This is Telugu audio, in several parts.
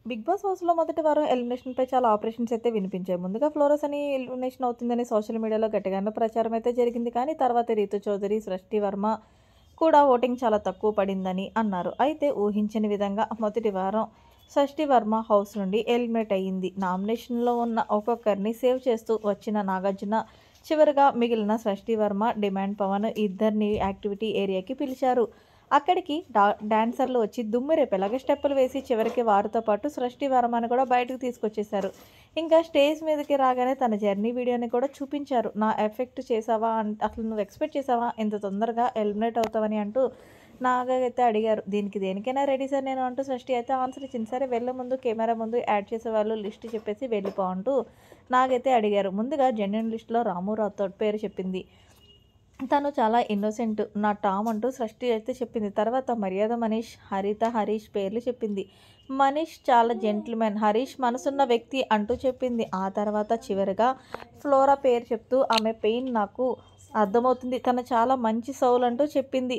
బిగ్ బాస్ హౌస్‌లో మొదటి వారం ఎలిమినేషన్‌పై చాలా ఆపరేషన్స్ అయితే వినిపించాయి. ముందుగా ఫ్లోరస్ అని ఎలిమినేషన్ అవుతుందని సోషల్ మీడియాలో గట్టిగానే ప్రచారం అయితే జరిగింది. కానీ తర్వాత రీతు చౌదరి, సృష్టి వర్మ కూడా ఓటింగ్ చాలా తక్కువ పడిందని అన్నారు. అయితే ఊహించని విధంగా మొదటి వారం సృష్టి వర్మ హౌస్ నుండి ఎలిమినేట్ అయ్యింది. నామినేషన్‌లో ఉన్న ఒక్కొక్కరిని సేవ్ చేస్తూ వచ్చిన నాగార్జున చివరగా మిగిలిన సృష్టి వర్మ, డిమాండ్ పవన్ ఇద్దరిని యాక్టివిటీ ఏరియాకి పిలిచారు. అక్కడికి డాన్సర్లు వచ్చి దుమ్మెరేపేలాగా స్టెప్పులు వేసి చివరికి వారితో పాటు సృష్టి వర్మని కూడా బయటకు తీసుకొచ్చేశారు. ఇంకా స్టేజ్ మీదకి రాగానే తన జర్నీ వీడియోని కూడా చూపించారు. నా ఎఫెక్ట్ చేసావా అసలు నువ్వు ఎక్స్‌పెక్ట్ చేసావా ఇంత తొందరగా ఎలిమినేట్ అవుతావని అంటూ నాగా అయితే అడిగారు. దీనికి దేనికైనా రెడీ సార్ నేను అంటూ సృష్టి అయితే ఆన్సర్ ఇచ్చింది. సరే వెళ్ళే ముందు కెమెరా ముందు యాడ్ చేసేవాళ్ళు లిస్ట్ చెప్పేసి వెళ్ళిపో అంటూ నాగైతే అడిగారు. ముందుగా జెన్యూన్ లిస్ట్‌లో రాము రాథోడ్ పేరు చెప్పింది. తను చాలా ఇన్నోసెంట్. నా టామ్ అంటూ సృష్టి అయితే చెప్పింది. తర్వాత మర్యాద మనీష్, హరిత, హరీష్ పేర్లు చెప్పింది. మనీష్ చాలా జెంటిల్‌మెన్, హరీష్ మనసున్న వ్యక్తి అంటూ చెప్పింది. ఆ తర్వాత చివరగా ఫ్లోరా పేరు చెప్తూ ఆమె పెయిన్ నాకు అర్థమవుతుంది. తను చాలా మంచి సౌల్ అంటూ చెప్పింది.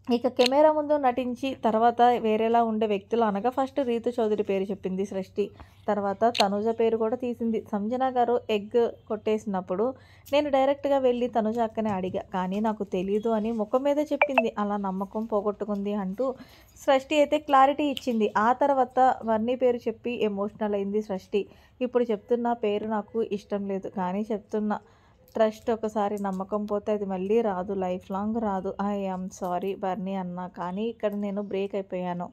ఇక కెమెరా ముందు నటించి తర్వాత వేరేలా ఉండే వ్యక్తులు అనగా ఫస్ట్ రీతు చౌదరి పేరు చెప్పింది సృష్టి. తర్వాత తనుజ పేరు కూడా తీసింది. సంజన గారు ఎగ్ కొట్టేసినప్పుడు నేను డైరెక్ట్‌గా వెళ్ళి తనుజ అక్కనే అడిగా. కానీ నాకు తెలీదు అని ముఖం మీదే చెప్పింది. అలా నమ్మకం పోగొట్టుకుంది అంటూ సృష్టి అయితే క్లారిటీ ఇచ్చింది. ఆ తర్వాత వర్ణి పేరు చెప్పి ఎమోషనల్ అయింది సృష్టి. ఇప్పుడు చెప్తున్న పేరు నాకు ఇష్టం లేదు. కానీ చెప్తున్నా ట్రస్ట్ ఒకసారి నమ్మకం పోతే అది మళ్ళీ రాదు. లైఫ్ లాంగ్ రాదు. ఐ యామ్ సారీ బర్నీ అన్నా. కానీ ఇక్కడ నేను బ్రేక్ అయిపోయాను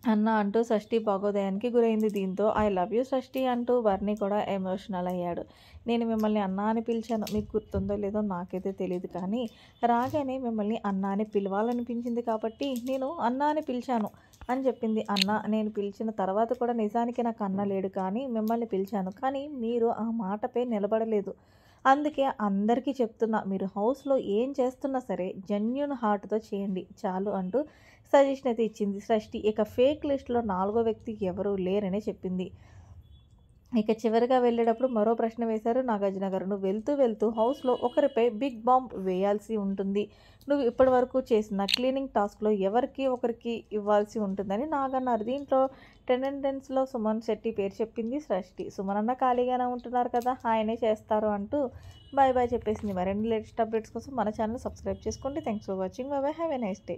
అన్న అంటూ షష్ఠి భాగోదయానికి గురైంది. దీంతో ఐ లవ్ యూ షష్ఠి అంటూ బర్నీ కూడా ఎమోషనల్ అయ్యాడు. నేను మిమ్మల్ని అన్నా అని పిలిచాను. మీకు గుర్తుందో లేదో నాకైతే తెలీదు. కానీ రాగానే మిమ్మల్ని అన్నా అని పిలవాలనిపించింది కాబట్టి నేను అన్నా అని పిలిచాను అని చెప్పింది. అన్న నేను పిలిచిన తర్వాత కూడా నిజానికి నాకు అన్న లేడు. కానీ మిమ్మల్ని పిలిచాను. కానీ మీరు ఆ మాటపై నిలబడలేదు. అందుకే అందరికీ చెప్తున్నా మీరు హౌస్‌లో ఏం చేస్తున్నా సరే జెన్యూన్ హార్ట్‌తో చేయండి చాలు అంటూ సజెషన్ అయితే ఇచ్చింది సృష్టి. ఇక ఫేక్ లిస్ట్‌లో నాలుగో వ్యక్తి ఎవరు లేరనే చెప్పింది. ఇక చివరిగా వెళ్ళేటప్పుడు మరో ప్రశ్న వేశారు నాగార్జున గారు. నువ్వు వెళ్తూ వెళ్తూ హౌస్‌లో ఒకరిపై బిగ్ బాంబ్ వేయాల్సి ఉంటుంది. నువ్వు ఇప్పటివరకు చేసిన క్లీనింగ్ టాస్క్‌లో ఎవరికి ఒకరికి ఇవ్వాల్సి ఉంటుందని నాగన్నారు. దీంట్లో అటెండెన్స్‌లో సుమన్ శెట్టి పేరు చెప్పింది సృష్టి. సుమన్ అన్న ఖాళీగానే ఉంటున్నారు కదా! ఆయనే చేస్తారు అంటూ బాయ్ బాయ్ చెప్పేసింది. మరిన్ని లేటెస్ట్ అప్డేట్స్ కోసం మన ఛానల్ సబ్స్క్రైబ్ చేసుకోండి. Thanks for watching. By by. Have a nice day.